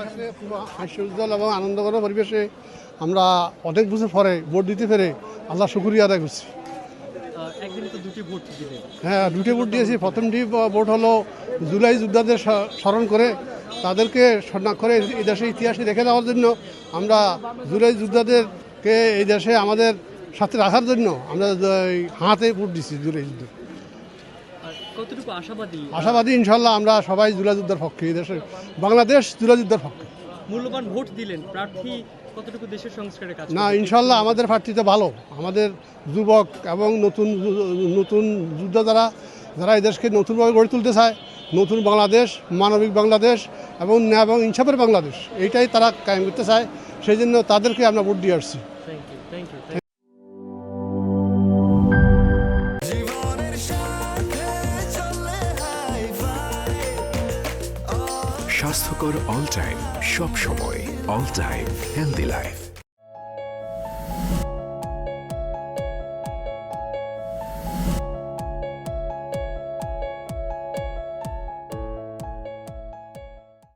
লাগছে, পুরো হাস্যোজ্জ্বল এবং আনন্দঘন পরিবেশে আমরা অনেক বছর পরে ভোট দিতে পেরে আল্লাহ শুকরিয়া আদায় করছি। একদিনে তো দুটি ভোট দিলেন। হ্যাঁ, দুটো ভোট দিয়েছি। প্রথমটি ভোট হলো জুলাই যোদ্ধাদের স্মরণ করে তাদেরকে স্বর্ণাক্ষরে এই দেশের ইতিহাসে রেখে দেওয়ার জন্য। আমরা জুলাই যোদ্ধাদেরকে এই দেশে আমাদের সাথে রাখার জন্য আমরা হাতে ভোট দিচ্ছি জুলাই যুদ্ধ। কতটুকু আশাবাদী ইনশাল্লাহ আমরা সবাই জুলাই যুদ্ধের পক্ষে, এই দেশের বাংলাদেশ জুলাই যুদ্ধের পক্ষে। মূল্যবান ভোট দিলেন, প্রার্থী কতটুকু দেশের সংস্কারের কাজ না, ইনশাল্লাহ আমাদের প্রার্থী তো ভালো। আমাদের যুবক এবং নতুন যোদ্ধা যারা এই দেশকে নতুনভাবে গড়ে তুলতে চায়, নতুন বাংলাদেশ, মানবিক বাংলাদেশ এবং ন্যায় এবং ইনসাফের বাংলাদেশ, এইটাই তারা কায়েম করতে চায়। সেই জন্য তাদেরকে আমরা ভোট দিয়ে আসছি। Thank you. স্বাস্থ্যকর অল টাইম, সব সময় অল টাইম হেলদি লাইফ।